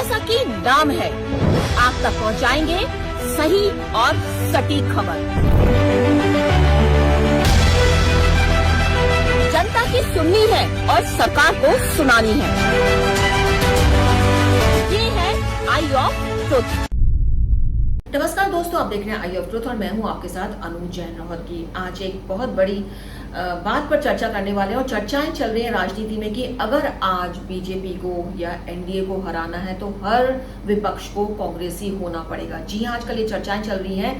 जैसा कि नाम है, आप तक पहुंचाएंगे सही और सटीक खबर। जनता की सुननी है और सरकार को सुनानी है। ये है आई ऑफ ट्रुथ। नमस्कार दोस्तों, आप देख रहे हैं आई ऑफ ट्रुथ और मैं हूं आपके साथ अनु जैन रौहत की। आज एक बहुत बड़ी बात पर चर्चा करने वाले हैं और चर्चाएं चल रही हैं राजनीति में कि अगर आज बीजेपी को या एनडीए को हराना है तो हर विपक्ष को कांग्रेसी होना पड़ेगा। जी हाँ, आजकल ये चर्चाएं चल रही हैं।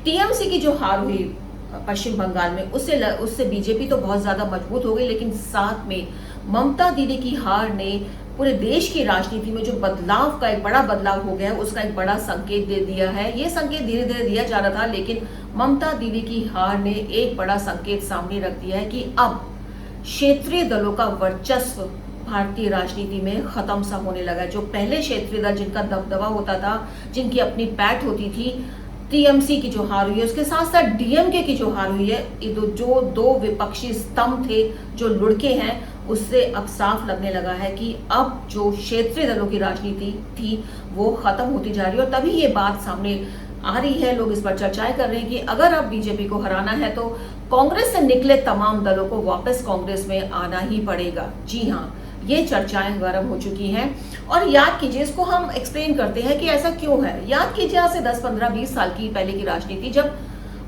टीएमसी की जो हार हुई पश्चिम बंगाल में, उससे बीजेपी तो बहुत ज्यादा मजबूत हो गई, लेकिन साथ में ममता दीदी की हार ने पूरे देश की राजनीति में जो बदलाव का एक बड़ा बदलाव हो गया है, उसका एक बड़ा संकेत दे दिया है। ये संकेत धीरे धीरे दिया जा रहा था, लेकिन ममता दीदी की हार ने एक बड़ा संकेत सामने रख दिया है कि अब क्षेत्रीय दलों का वर्चस्व भारतीय राजनीति में खत्म सा होने लगा है। जो पहले क्षेत्रीय दल जिनका दबदबा होता था, जिनकी अपनी पैठ होती थी, टीएमसी की जो हार हुई है, उसके साथ साथ डीएमके की जो हार हुई है, जो दो विपक्षी स्तंभ थे, जो लुढ़के हैं, उससे अब साफ लगने लगा है कि अब जो क्षेत्रीय दलों की राजनीति थी वो खत्म होती जा रही है। और तभी ये बात सामने आ रही है, लोग इस पर चर्चाएं कर रहे हैं कि अगर अब बीजेपी को हराना है तो कांग्रेस से निकले तमाम दलों को वापस कांग्रेस में आना ही पड़ेगा। जी हाँ, ये चर्चाएं गर्म हो चुकी हैं। और याद कीजिए, इसको हम एक्सप्लेन करते हैं कि ऐसा क्यों है। याद कीजिए आज से 10, 15, 20 साल की पहले की राजनीति, जब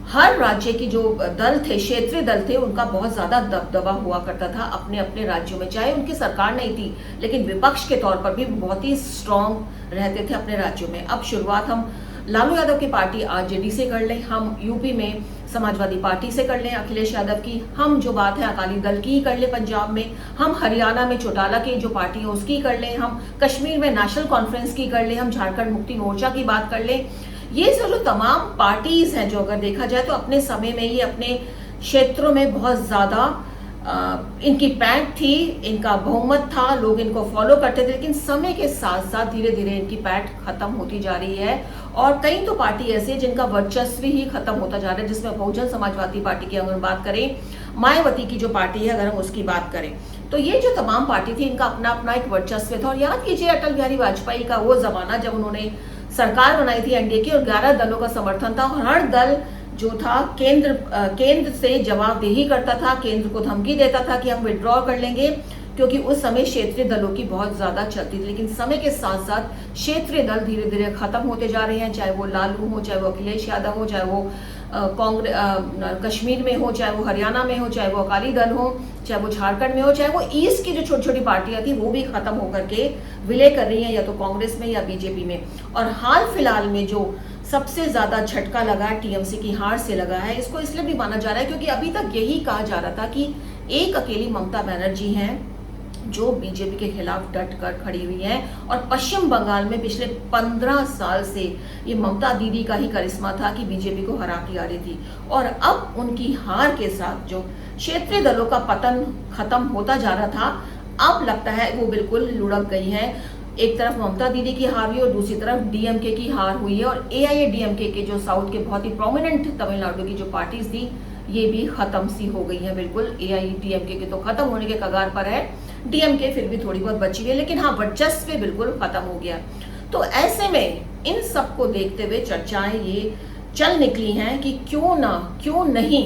हर राज्य की जो दल थे, क्षेत्रीय दल थे, उनका बहुत ज्यादा दबदबा हुआ करता था अपने अपने राज्यों में। चाहे उनकी सरकार नहीं थी, लेकिन विपक्ष के तौर पर भी बहुत ही स्ट्रांग रहते थे अपने राज्यों में। अब शुरुआत हम लालू यादव की पार्टी आरजेडी से कर लें, हम यूपी में समाजवादी पार्टी से कर लें अखिलेश यादव की, हम जो बात है अकाली दल की ही कर लें पंजाब में, हम हरियाणा में चौटाला की जो पार्टी है उसकी कर लें, हम कश्मीर में नेशनल कॉन्फ्रेंस की कर लें, हम झारखंड मुक्ति मोर्चा की बात कर लें। ये जो तमाम पार्टीज हैं, जो अगर देखा जाए तो अपने समय में ही अपने क्षेत्रों में बहुत ज्यादा इनकी पैठ थी, इनका बहुमत था, लोग इनको फॉलो करते थे, लेकिन समय के साथ साथ धीरे धीरे इनकी पैठ खत्म होती जा रही है। और कई तो पार्टी ऐसी है जिनका वर्चस्व ही खत्म होता जा रहा है, जिसमें बहुजन समाजवादी पार्टी की अगर बात करें, मायावती की जो पार्टी है अगर हम उसकी बात करें, तो ये जो तमाम पार्टी थी इनका अपना अपना एक वर्चस्व था। और याद कीजिए अटल बिहारी वाजपेयी का वो जमाना जब उन्होंने सरकार बनाई थी एनडीए की और 11 दलों का समर्थन था, और हर दल जो था केंद्र से जवाबदेही करता था, केंद्र को धमकी देता था कि हम विड्रॉ कर लेंगे, क्योंकि उस समय क्षेत्रीय दलों की बहुत ज्यादा चलती थी। लेकिन समय के साथ साथ क्षेत्रीय दल धीरे धीरे खत्म होते जा रहे हैं, चाहे वो लालू हो, चाहे वो अखिलेश यादव हो, चाहे वो कांग्रेस कश्मीर में हो, चाहे वो हरियाणा में हो, चाहे वो अकाली दल हो, चाहे वो झारखंड में हो, चाहे वो ईस्ट की जो छोटी छोटी पार्टियां थी वो भी खत्म होकर के विलय कर रही हैं, या तो कांग्रेस में या बीजेपी में। और हाल फिलहाल में जो सबसे ज्यादा झटका लगा टीएमसी की हार से लगा है, इसको इसलिए भी माना जा रहा है क्योंकि अभी तक यही कहा जा रहा था कि एक अकेली ममता बनर्जी हैं जो बीजेपी के खिलाफ डट कर खड़ी हुई हैं। और पश्चिम बंगाल में पिछले 15 साल से ये ममता दीदी का ही करिश्मा था कि बीजेपी को हरा के आ रही थी। और अब उनकी हार के साथ जो क्षेत्रीय दलों का पतन खत्म होता जा रहा था, अब लगता है वो बिल्कुल लुढ़क गई है। एक तरफ ममता दीदी की हार हुई और दूसरी तरफ डीएमके की हार हुई है। और एआईएडीएमके के जो साउथ के बहुत ही प्रोमिनेंट तमिलनाडु की जो पार्टीज थी, ये भी खत्म सी हो गई है बिल्कुल। एआईएडीएमके के तो खत्म होने के कगार पर है, डीएमके फिर भी थोड़ी बहुत बची है, लेकिन हाँ, वर्चस्व बिल्कुल खत्म हो गया। तो ऐसे में इन सबको देखते हुए चर्चाएं ये चल निकली हैं कि क्यों नहीं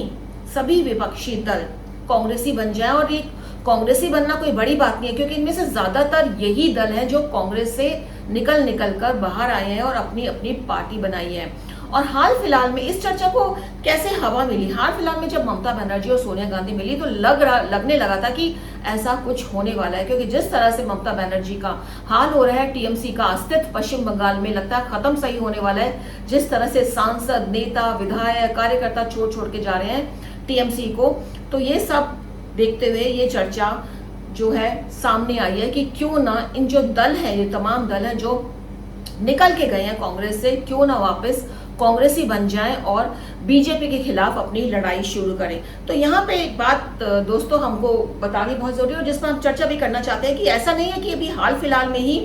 सभी विपक्षी दल कांग्रेसी बन जाए। और ये कांग्रेसी बनना कोई बड़ी बात नहीं है, क्योंकि इनमें से ज्यादातर यही दल हैं जो कांग्रेस से निकल कर बाहर आए हैं और अपनी अपनी पार्टी बनाई है। और हाल फिलहाल में इस चर्चा को कैसे हवा मिली, हाल फिलहाल में जब ममता बनर्जी और सोनिया गांधी मिली तो लगने लगा था कि ऐसा कुछ होने वाला है, क्योंकि जिस तरह से ममता बनर्जी का हाल हो रहा है, टीएमसी का अस्तित्व पश्चिम बंगाल में लगता है खत्म सही होने वाला है। जिस तरह से सांसद, नेता, विधायक, कार्यकर्ता छोड़ के जा रहे हैं टीएमसी को, तो ये सब देखते हुए ये चर्चा जो है सामने आई है कि क्यों ना इन जो दल हैं, ये तमाम दल हैं जो निकल के गए हैं कांग्रेस से, क्यों ना वापस कांग्रेसी बन जाएं और बीजेपी के खिलाफ अपनी लड़ाई शुरू करें। तो यहाँ पे एक बात दोस्तों हमको बतानी बहुत जरूरी है, और जिस पर हम चर्चा भी करना चाहते हैं कि ऐसा नहीं है कि अभी हाल फिलहाल में ही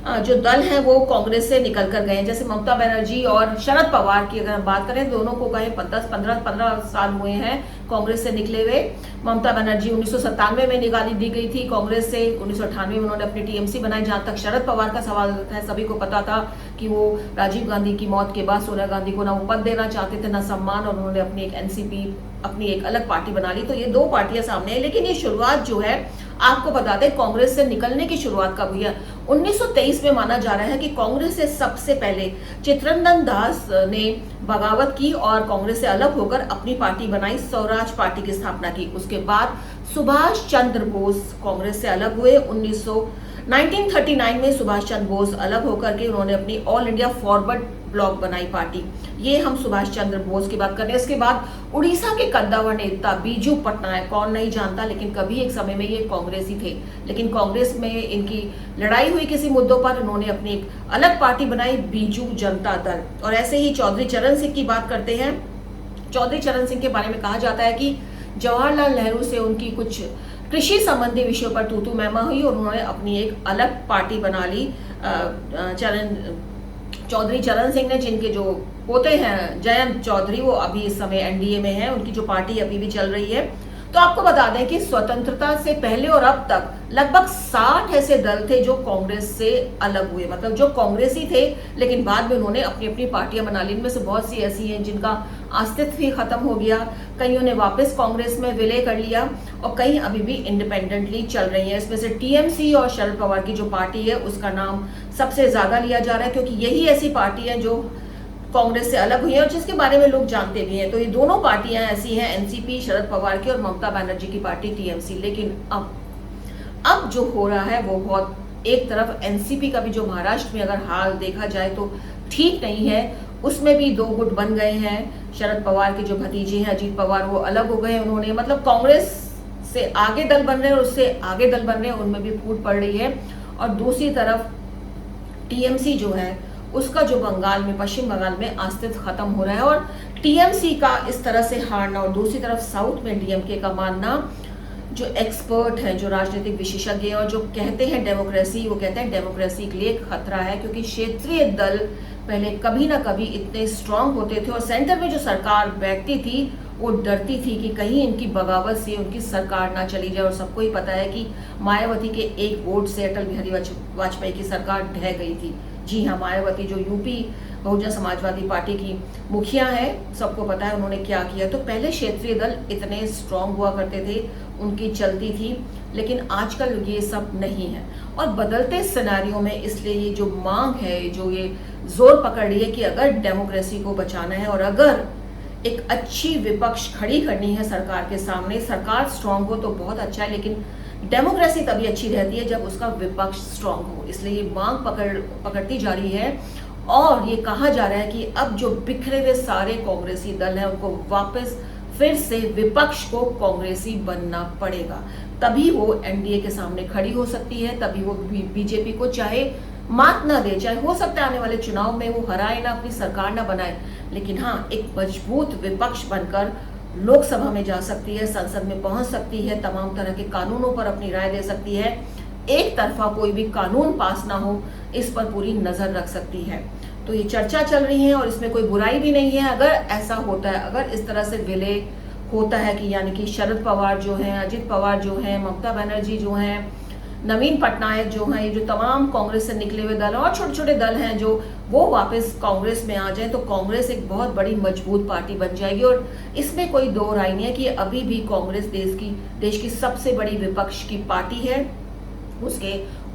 जो दल है वो कांग्रेस से निकल कर गए हैं। जैसे ममता बनर्जी और शरद पवार की अगर हम बात करें, दोनों को कहीं 15 साल हुए हैं कांग्रेस से निकले हुए। ममता बनर्जी 1997 में निकाली दी गई थी कांग्रेस से, 1998 में उन्होंने अपनी टीएमसी बनाई। जहां तक शरद पवार का सवाल है, सभी को पता था कि वो राजीव गांधी की मौत के बाद सोनिया गांधी को ना वो पद देना चाहते थे ना सम्मान, और उन्होंने अपनी एक एनसीपी, अपनी एक अलग पार्टी बना ली। तो ये दो पार्टियां सामने है, लेकिन ये शुरुआत जो है आपको बता दें कांग्रेस से निकलने की शुरुआत कब हुई है। 1923 में माना जा रहा है कि कांग्रेस से सबसे पहले चित्तरंजन दास ने बगावत की और कांग्रेस से अलग होकर अपनी पार्टी बनाई, स्वराज पार्टी की स्थापना की। उसके बाद सुभाष चंद्र बोस कांग्रेस से अलग हुए। 1939 में सुभाष चंद्र बोस अलग होकर के उन्होंने अपनी ऑल इंडिया फॉरवर्ड ब्लॉक बनाई पार्टी। ये हम सुभाष चंद्र बोस की बात कर रहे हैं। इसके बाद उड़ीसा के कद्दावर नेता बीजू पटनायक, कौन नहीं जानता, लेकिन कभी एक समय में ये कांग्रेसी थे, लेकिन कांग्रेस में इनकी लड़ाई हुई किसी मुद्दों पर, उन्होंने अपनी एक अलग पार्टी बनाई, बीजू जनता दल। और ऐसे ही चौधरी चरण सिंह की बात करते हैं। चौधरी चरण सिंह के बारे में कहा जाता है कि जवाहरलाल नेहरू से उनकी कुछ कृषि संबंधी विषयों पर तूतू मैमा हुई और उन्होंने अपनी एक अलग पार्टी बना ली। चौधरी चरण सिंह ने, जिनके जो पोते हैं जयंत चौधरी, वो अभी इस समय एनडीए में हैं, उनकी जो पार्टी अभी भी चल रही है। तो आपको बता दें कि स्वतंत्रता से पहले और अब तक लगभग 60 ऐसे दल थे जो कांग्रेस से अलग हुए, मतलब जो कांग्रेसी थे लेकिन बाद में उन्होंने अपनी अपनी पार्टियां बना ली। इनमें से बहुत सी ऐसी हैं जिनका अस्तित्व ही खत्म हो गया, कईयों ने वापस कांग्रेस में विलय कर लिया और कई अभी भी इंडिपेंडेंटली चल रही हैं। इसमें से टीएमसी और शरद पवार की जो पार्टी है उसका नाम सबसे ज्यादा लिया जा रहा है, क्योंकि यही ऐसी पार्टी है जो कांग्रेस से अलग हुई है और जिसके बारे में लोग जानते भी हैं। तो ये दोनों पार्टियां ऐसी हैं, एनसीपी शरद पवार की और ममता बनर्जी की पार्टी टीएमसी। लेकिन अब जो हो रहा है वो बहुत, एक तरफ एनसीपी का भी जो महाराष्ट्र में अगर हाल देखा जाए तो ठीक नहीं है, उसमें भी दो गुट बन गए हैं। शरद पवार के जो भतीजे हैं अजीत पवार, वो अलग हो गए, उन्होंने मतलब कांग्रेस से आगे दल बन रहे हैं और उससे आगे दल बन रहे हैं, उनमें भी फूट पड़ रही है। और दूसरी तरफ टीएमसी जो है उसका जो बंगाल में, पश्चिम बंगाल में अस्तित्व खत्म हो रहा है और टीएमसी का इस तरह से हारना, और दूसरी तरफ साउथ में डीएमके का मानना, जो एक्सपर्ट हैं, जो राजनीतिक विशेषज्ञ हैं और जो कहते हैं डेमोक्रेसी, वो कहते हैं डेमोक्रेसी के लिए खतरा है, क्योंकि क्षेत्रीय दल पहले कभी ना कभी इतने स्ट्रांग होते थे और सेंटर में जो सरकार बैठती थी वो डरती थी कि कहीं इनकी बगावत से उनकी सरकार ना चली जाए। और सबको ही पता है कि मायावती के एक वोट से अटल बिहारी वाजपेयी की सरकार ढह गई थी। जी हाँ, मायावती जो यूपी बहुजन समाजवादी पार्टी की मुखिया है, सबको पता है उन्होंने क्या किया। तो पहले क्षेत्रीय दल इतने स्ट्रांग हुआ करते थे, उनकी चलती थी, लेकिन आजकल ये सब नहीं है। और बदलते सिनेरियो में इसलिए ये जो मांग है, जो ये जोर पकड़ रही है कि अगर डेमोक्रेसी को बचाना है और अगर एक अच्छी विपक्ष खड़ी करनी है सरकार के सामने, सरकार स्ट्रांग हो तो बहुत अच्छा है, लेकिन डेमोक्रेसी तभी अच्छी रहती है जब उसका विपक्ष स्ट्रांग हो। इसलिए ये मांग पकड़ती जा रही है और ये कहा जा रहा है कि अब जो बिखरे हुए सारे कांग्रेसी दल हैं उनको वापस फिर से विपक्ष को कांग्रेसी बनना पड़ेगा, तभी वो एनडीए के सामने खड़ी हो सकती है, तभी वो बीजेपी को चाहे मात ना दे, चाहे हो सकता है आने वाले चुनाव में वो हराए ना, अपनी सरकार ना बनाए, लेकिन हाँ एक मजबूत विपक्ष बनकर लोकसभा में जा सकती है, संसद में पहुंच सकती है, तमाम तरह के कानूनों पर अपनी राय दे सकती है, एक तरफा कोई भी कानून पास ना हो इस पर पूरी नजर रख सकती है। तो ये चर्चा चल रही है और इसमें कोई बुराई भी नहीं है अगर ऐसा होता है, अगर इस तरह से विलय होता है कि यानी कि शरद पवार जो हैं, अजित पवार जो हैं, ममता बनर्जी जो हैं, नवीन पटनायक जो हैं, ये जो तमाम कांग्रेस से निकले हुए दल और छोटे छोटे दल हैं जो वो वापस कांग्रेस में आ जाए, तो कांग्रेस एक बहुत बड़ी मजबूत पार्टी बन जाएगी। और इसमें कोई दो राय नहीं है कि अभी भी कांग्रेस देश की सबसे बड़ी विपक्ष की पार्टी है। उसके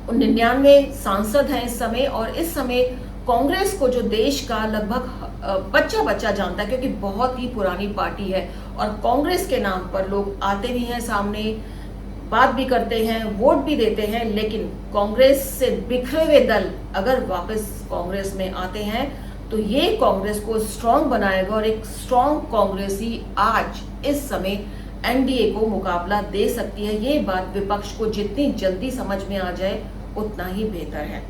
99 सांसद हैं इस समय, और इस समय कांग्रेस को जो देश का लगभग बच्चा जानता है, क्योंकि बहुत ही पुरानी पार्टी है और कांग्रेस के नाम पर लोग आते भी हैं सामने, बात भी करते हैं, वोट भी देते हैं। लेकिन कांग्रेस से बिखरे हुए दल अगर वापस कांग्रेस में आते हैं तो ये कांग्रेस को स्ट्रांग बनाएगा और एक स्ट्रांग कांग्रेसी आज इस समय एनडीए को मुकाबला दे सकती है। ये बात विपक्ष को जितनी जल्दी समझ में आ जाए उतना ही बेहतर है।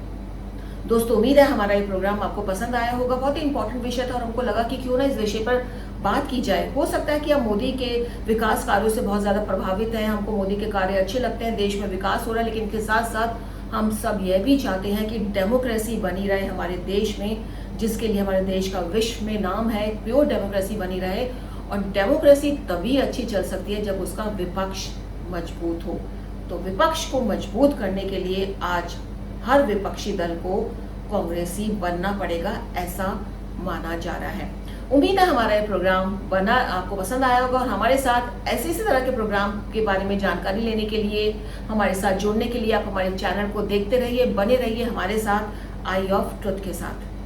दोस्तों, उम्मीद है हमारा ये प्रोग्राम आपको पसंद आया होगा। बहुत ही इंपॉर्टेंट विषय था और हमको लगा कि क्यों ना इस विषय पर बात की जाए। हो सकता है कि हम मोदी के विकास कार्यों से बहुत ज्यादा प्रभावित हैं, हमको मोदी के कार्य अच्छे लगते हैं, देश में विकास हो रहा है, लेकिन इनके साथ साथ हम सब यह भी चाहते हैं कि डेमोक्रेसी बनी रहे हमारे देश में, जिसके लिए हमारे देश का विश्व में नाम है। प्योर डेमोक्रेसी बनी रहे, और डेमोक्रेसी तभी अच्छी चल सकती है जब उसका विपक्ष मजबूत हो। तो विपक्ष को मजबूत करने के लिए आज हर विपक्षी दल को कांग्रेसी बनना पड़ेगा, ऐसा माना जा रहा है। उम्मीद है हमारा ये प्रोग्राम बना आपको पसंद आया होगा, और हमारे साथ ऐसे इसी तरह के प्रोग्राम के बारे में जानकारी लेने के लिए, हमारे साथ जुड़ने के लिए आप हमारे चैनल को देखते रहिए, बने रहिए हमारे साथ आई ऑफ ट्रुथ के साथ।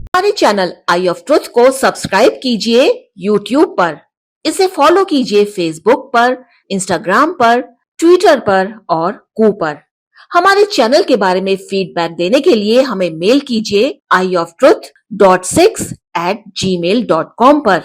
हमारे चैनल आई ऑफ ट्रुथ को सब्सक्राइब कीजिए YouTube पर, इसे फॉलो कीजिए Facebook पर, Instagram पर, Twitter पर और कू पर। हमारे चैनल के बारे में फीडबैक देने के लिए हमें मेल कीजिए ioftruth.6@gmail.com पर।